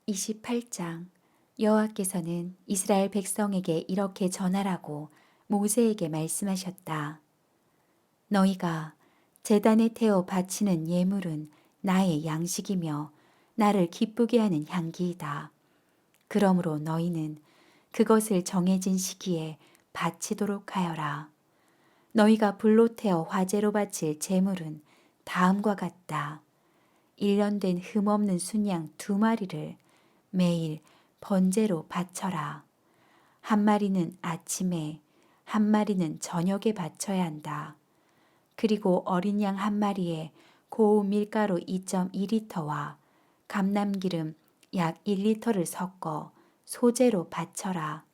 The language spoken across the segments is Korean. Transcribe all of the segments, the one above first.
28장 여호와께서는 이스라엘 백성에게 이렇게 전하라고 모세에게 말씀하셨다. 너희가 제단에 태워 바치는 예물은 나의 양식이며 나를 기쁘게 하는 향기이다. 그러므로 너희는 그것을 정해진 시기에 바치도록 하여라. 너희가 불로 태워 화제로 바칠 제물은 다음과 같다. 1년 된 흠없는 순양 2마리를 매일 번제로 바쳐라. 한 마리는 아침에, 한 마리는 저녁에 바쳐야 한다. 그리고 어린 양 한 마리에 고운 밀가루 2.2리터와 감람기름 약 1리터를 섞어 소제로 바쳐라.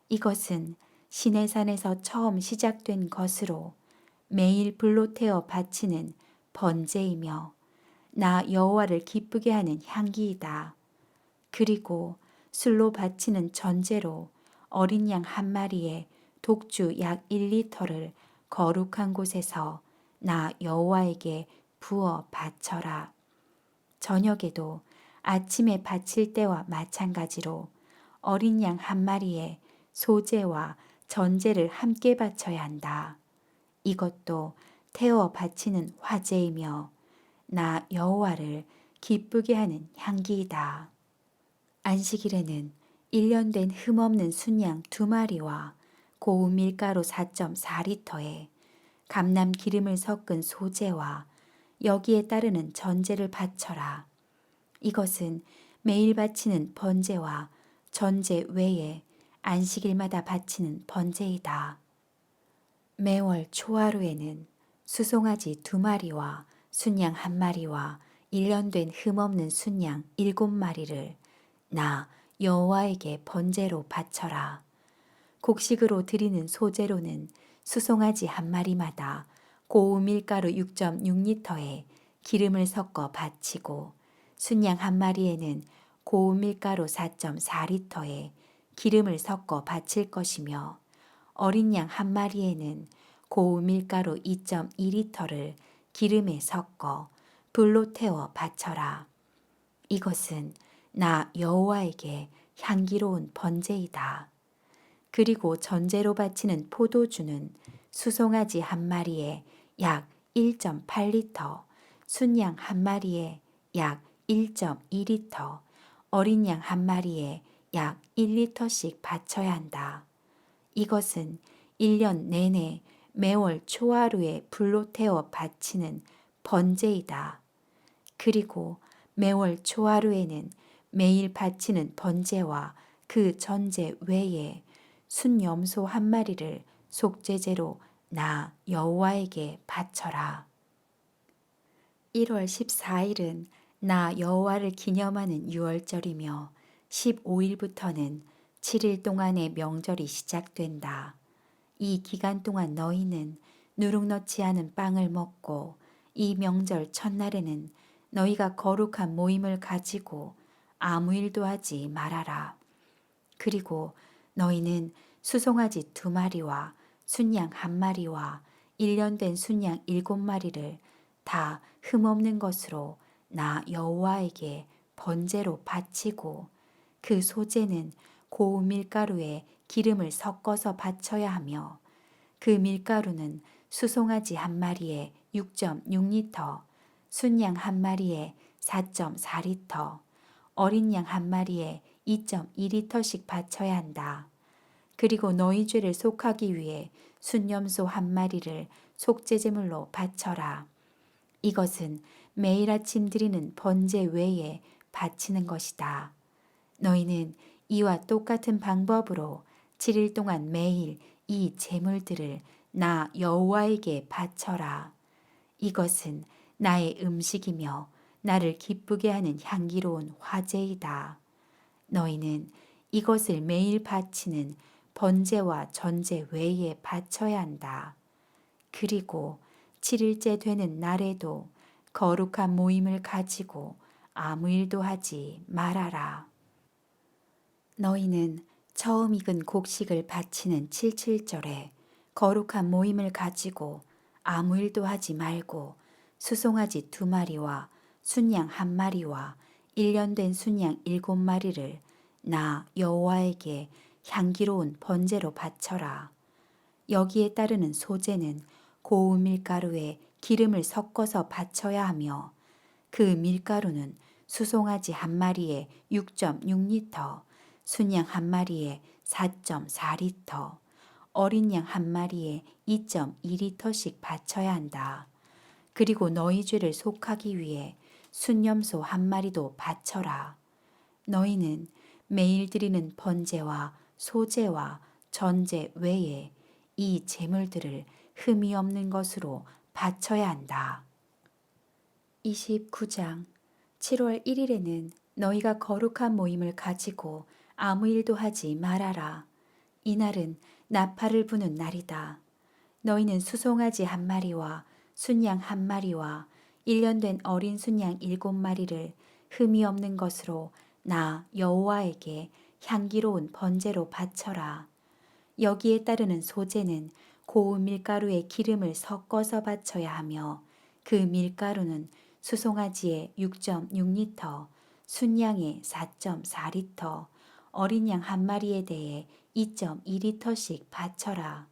이것은 시내산에서 처음 시작된 것으로 매일 불로 태워 바치는 번제이며 나 여호와를 기쁘게 하는 향기이다. 그리고 술로 바치는 전제로 어린 양 한 마리에 독주 약 1리터를 거룩한 곳에서 나 여호와에게 부어 바쳐라. 저녁에도 아침에 바칠 때와 마찬가지로 어린 양 한 마리에 소제와 전제를 함께 바쳐야 한다. 이것도 태워 바치는 화제이며 나 여호와를 기쁘게 하는 향기이다. 안식일에는 1년 된 흠없는 순양 2마리와 고운 밀가루 4.4리터에 감람 기름을 섞은 소제와 여기에 따르는 전제를 바쳐라. 이것은 매일 바치는 번제와 전제 외에 안식일마다 바치는 번제이다. 매월 초하루에는 수송아지 2마리와 순양 1마리와 1년 된 흠없는 순양 7마리를 나 여호와에게 번제로 바쳐라. 곡식으로 드리는 소제로는 수송아지 1마리마다 고운 밀가루 6.6리터에 기름을 섞어 바치고 순양 1마리에는 고운 밀가루 4.4리터에 기름을 섞어 바칠 것이며 어린 양 1마리에는 고운 밀가루 2.2리터를 기름에 섞어 불로 태워 바쳐라. 이것은 나 여호와에게 향기로운 번제이다. 그리고 전제로 바치는 포도주는 수송아지 1마리에 약 1.8리터, 순양 1마리에 약 1.2리터, 어린 양 1마리에 약 1리터씩 바쳐야 한다. 이것은 1년 내내 매월 초하루에 불로 태워 바치는 번제이다. 그리고 매월 초하루에는 매일 바치는 번제와 그 전제 외에 순염소 1마리를 속죄제로 나 여호와에게 바쳐라. 1월 14일은 나 여호와를 기념하는 유월절이며 15일부터는 7일 동안의 명절이 시작된다. 이 기간 동안 너희는 누룩 넣지 않은 빵을 먹고 이 명절 첫날에는 너희가 거룩한 모임을 가지고 아무 일도 하지 말아라. 그리고 너희는 수송아지 2마리와 순양 1마리와 1년 된 순양 7마리를 다 흠없는 것으로 나 여호와에게 번제로 바치고 그 소제는 고운 밀가루에 기름을 섞어서 바쳐야 하며 그 밀가루는 수송아지 1마리에 6.6리터, 순양 1마리에 4.4리터, 어린 양 1마리에 2.2리터씩 바쳐야 한다. 그리고 너희 죄를 속하기 위해 순염소 1마리를 속죄제물로 바쳐라. 이것은 매일 아침 드리는 번제 외에 바치는 것이다. 너희는 이와 똑같은 방법으로 7일 동안 매일 이 제물들을 나 여호와에게 바쳐라. 이것은 나의 음식이며 나를 기쁘게 하는 향기로운 화제이다. 너희는 이것을 매일 바치는 번제와 전제 외에 바쳐야 한다. 그리고 7일째 되는 날에도 거룩한 모임을 가지고 아무 일도 하지 말아라. 너희는 처음 익은 곡식을 바치는 77절에 거룩한 모임을 가지고 아무 일도 하지 말고 수송아지 2마리와 순양 1마리와 1년 된 순양 7마리를 나 여호와에게 향기로운 번제로 바쳐라. 여기에 따르는 소제는 고운 밀가루에 기름을 섞어서 바쳐야 하며 그 밀가루는 수송아지 한 마리에 6.6리터, 순양 한 마리에 4.4리터, 어린 양 한 마리에 2.2리터씩 바쳐야 한다. 그리고 너희 죄를 속하기 위해 순염소 한 마리도 바쳐라. 너희는 매일 드리는 번제와 소제와 전제 외에 이 제물들을 흠이 없는 것으로 바쳐야 한다. 29장 7월 1일에는 너희가 거룩한 모임을 가지고 아무 일도 하지 말아라. 이날은 나팔을 부는 날이다. 너희는 수송아지 한 마리와 순양 한 마리와 1년 된 어린 순양 7마리를 흠이 없는 것으로 나 여호와에게 향기로운 번제로 바쳐라. 여기에 따르는 소제는 고운 밀가루에 기름을 섞어서 바쳐야 하며 그 밀가루는 수송아지의 6.6리터, 순양의 4.4리터, 어린 양 한 마리에 대해 2.2리터씩 바쳐라.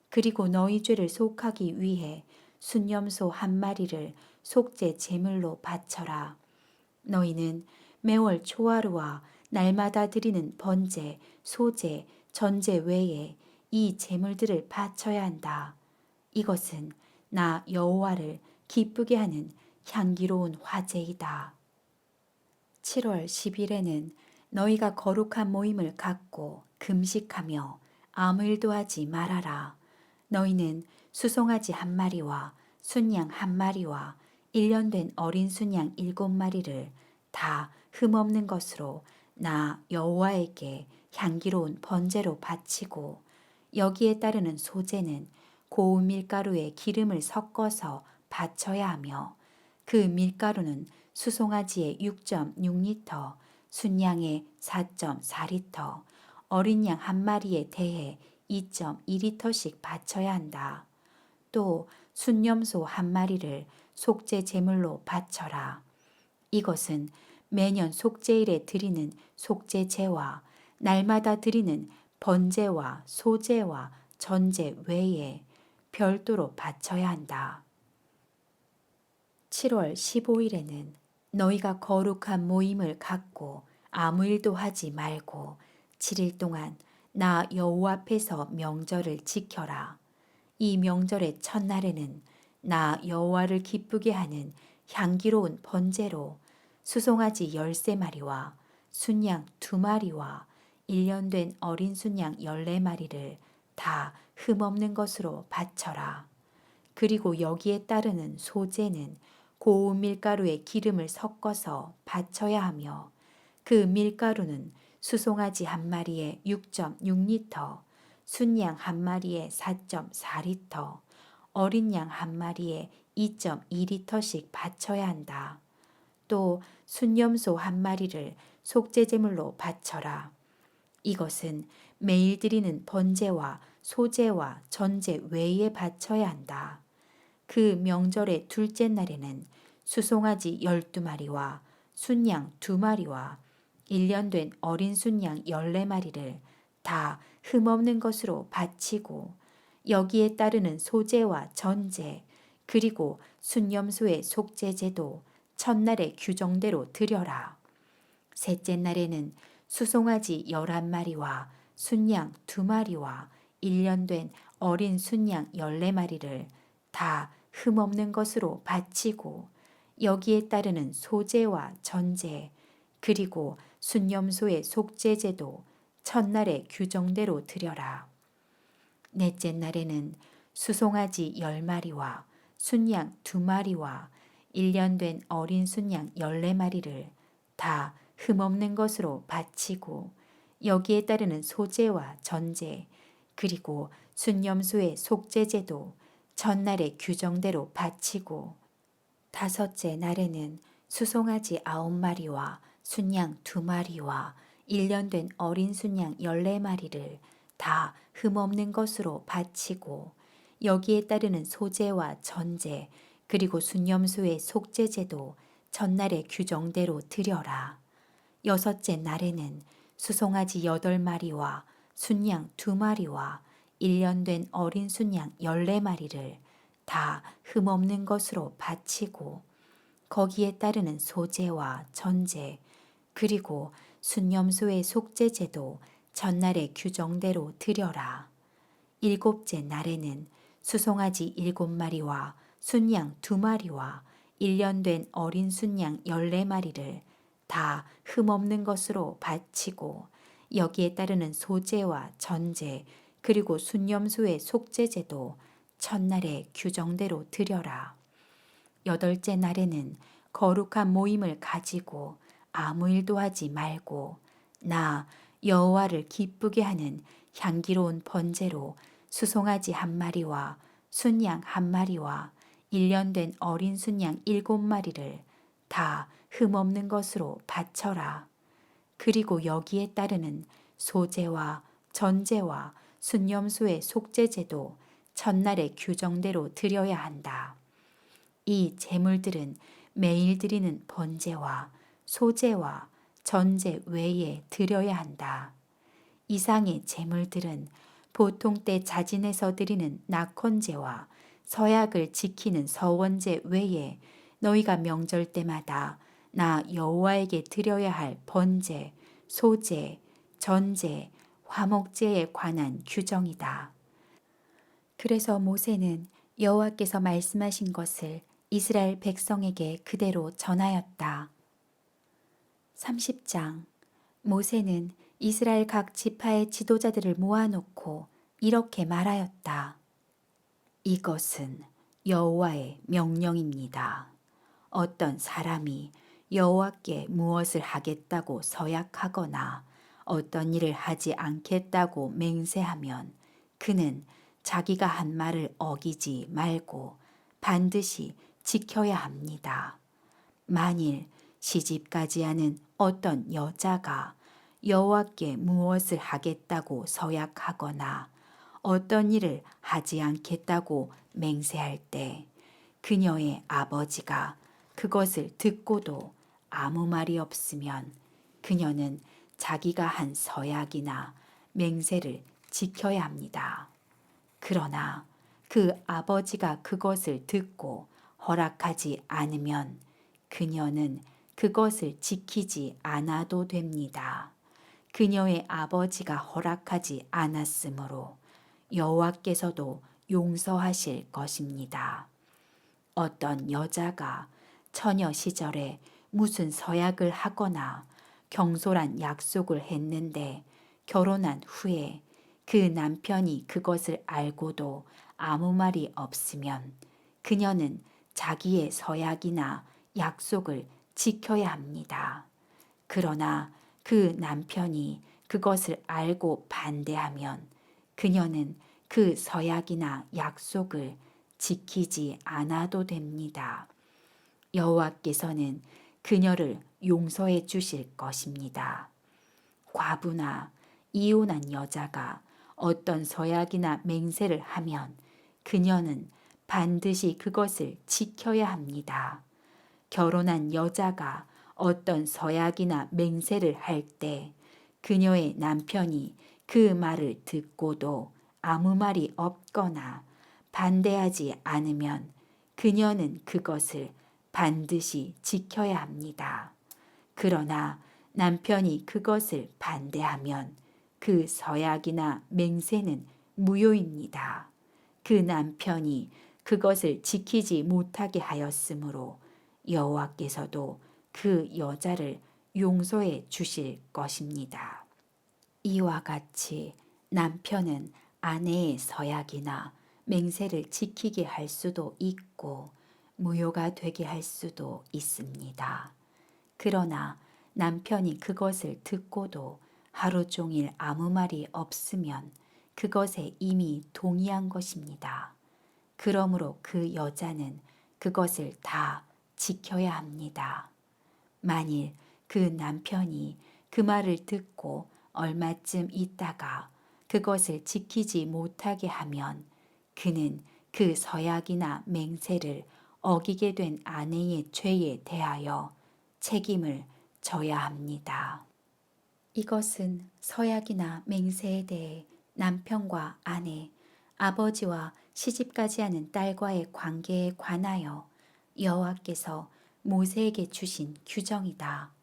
그리고 너희 죄를 속하기 위해 순염소 한 마리를 속죄 제물로 바쳐라. 너희는 매월 초하루와 날마다 드리는 번제, 소제, 전제 외에 이 제물들을 바쳐야 한다. 이것은 나 여호와를 기쁘게 하는 향기로운 화제이다. 7월 10일에는 너희가 거룩한 모임을 갖고 금식하며 아무 일도 하지 말아라. 너희는 수송아지 한 마리와 순양 한 마리와 1년 된 어린 순양 7마리를 다 흠없는 것으로 나 여호와에게 향기로운 번제로 바치고 여기에 따르는 소제는 고운 밀가루에 기름을 섞어서 바쳐야 하며 그 밀가루는 수송아지의 6.6리터, 순양의 4.4리터, 어린 양 한 마리에 대해 2.2리터씩 바쳐야 한다. 또 순염소 한 마리를 속죄 제물로 바쳐라. 이것은 매년 속죄일에 드리는 속죄제와 날마다 드리는 번제와 소제와 전제 외에 별도로 바쳐야 한다. 7월 15일에는 너희가 거룩한 모임을 갖고 아무 일도 하지 말고 7일 동안 나 여호와 앞에서 명절을 지켜라. 이 명절의 첫날에는 나 여호와를 기쁘게 하는 향기로운 번제로 수송아지 13마리와 순양 2마리와 1년 된 어린 순양 14마리를 다 흠없는 것으로 바쳐라. 그리고 여기에 따르는 소제는 고운 밀가루에 기름을 섞어서 바쳐야 하며 그 밀가루는 수송아지 한 마리에 6.6리터, 순양 한 마리에 4.4리터, 어린 양 한 마리에 2.2리터씩 바쳐야 한다. 또 순염소 한 마리를 속죄제물로 바쳐라. 이것은 매일 드리는 번제와 소제와 전제 외에 바쳐야 한다. 그 명절의 둘째 날에는 수송아지 12마리와 순양 2마리와 1년 된 어린 순양 14마리를 다 흠없는 것으로 바치고 여기에 따르는 소제와 전제 그리고 순염소의 속죄제도 첫날의 규정대로 드려라. 셋째 날에는 수송아지 11마리와 순양 2마리와 1년 된 어린 순양 14마리를 다 흠없는 것으로 바치고 여기에 따르는 소제와 전제 그리고 순염소의 속죄제도 첫날의 규정대로 드려라. 넷째 날에는 수송아지 10마리와 순양 2마리와 1년 된 어린 순양 14마리를 다 흠없는 것으로 바치고 여기에 따르는 소제와 전제 그리고 순염소의 속죄제도 전날의 규정대로 바치고 다섯째 날에는 수송아지 9마리와 순양 2마리와 1년 된 어린 순양 14마리를 다 흠없는 것으로 바치고 여기에 따르는 소제와 전제 그리고 순염소의 속죄제도 전날의 규정대로 드려라. 여섯째 날에는 수송아지 8마리와 순양 2마리와 1년 된 어린 순양 14마리를 다 흠없는 것으로 바치고 거기에 따르는 소제와 전제 그리고 순념소의 속죄제도 전날의 규정대로 드려라. 7째 날에는 수송아지 7마리와 순양 2마리와 1년 된 어린 순양 14마리를 다 흠없는 것으로 바치고 여기에 따르는 소제와 전제 그리고 순념소의 속죄제도 첫날의 규정대로 드려라. 8째 날에는 거룩한 모임을 가지고 아무 일도 하지 말고 나 여호와를 기쁘게 하는 향기로운 번제로 수송아지 1마리와 순양 1마리와 1년 된 어린 순양 7마리를 다 흠없는 것으로 바쳐라. 그리고 여기에 따르는 소제와 전제와 순념소의 속죄제도 첫날의 규정대로 드려야 한다. 이 제물들은 매일 드리는 번제와 소제와 전제 외에 드려야 한다. 이상의 제물들은 보통 때 자진해서 드리는 낙헌제와 서약을 지키는 서원제 외에 너희가 명절 때마다 나 여호와에게 드려야 할 번제, 소제, 전제, 화목제에 관한 규정이다. 그래서 모세는 여호와께서 말씀하신 것을 이스라엘 백성에게 그대로 전하였다. 30장 모세는 이스라엘 각 지파의 지도자들을 모아놓고 이렇게 말하였다. 이것은 여호와의 명령입니다. 어떤 사람이 여호와께 무엇을 하겠다고 서약하거나 어떤 일을 하지 않겠다고 맹세하면 그는 자기가 한 말을 어기지 말고 반드시 지켜야 합니다. 만일 시집가지 않은 어떤 여자가 여호와께 무엇을 하겠다고 서약하거나 어떤 일을 하지 않겠다고 맹세할 때 그녀의 아버지가 그것을 듣고도 아무 말이 없으면 그녀는 자기가 한 서약이나 맹세를 지켜야 합니다. 그러나 그 아버지가 그것을 듣고 허락하지 않으면 그녀는 그것을 지키지 않아도 됩니다. 그녀의 아버지가 허락하지 않았으므로 여호와께서도 용서하실 것입니다. 어떤 여자가 처녀 시절에 무슨 서약을 하거나 경솔한 약속을 했는데 결혼한 후에 그 남편이 그것을 알고도 아무 말이 없으면 그녀는 자기의 서약이나 약속을 지켜야 합니다. 그러나 그 남편이 그것을 알고 반대하면 그녀는 그 서약이나 약속을 지키지 않아도 됩니다. 여호와께서는 그녀를 용서해 주실 것입니다. 과부나 이혼한 여자가 어떤 서약이나 맹세를 하면 그녀는 반드시 그것을 지켜야 합니다. 결혼한 여자가 어떤 서약이나 맹세를 할 때 그녀의 남편이 그 말을 듣고도 아무 말이 없거나 반대하지 않으면 그녀는 그것을 반드시 지켜야 합니다. 그러나 남편이 그것을 반대하면 그 서약이나 맹세는 무효입니다. 그 남편이 그것을 지키지 못하게 하였으므로 여호와께서도 그 여자를 용서해 주실 것입니다. 이와 같이 남편은 아내의 서약이나 맹세를 지키게 할 수도 있고 무효가 되게 할 수도 있습니다. 그러나 남편이 그것을 듣고도 하루 종일 아무 말이 없으면 그것에 이미 동의한 것입니다. 그러므로 그 여자는 그것을 다 지켜야 합니다. 만일 그 남편이 그 말을 듣고 얼마쯤 있다가 그것을 지키지 못하게 하면 그는 그 서약이나 맹세를 어기게 된 아내의 죄에 대하여 책임을 져야 합니다. 이것은 서약이나 맹세에 대해 남편과 아내, 아버지와 시집가지 않은 딸과의 관계에 관하여 여호와께서 모세에게 주신 규정이다.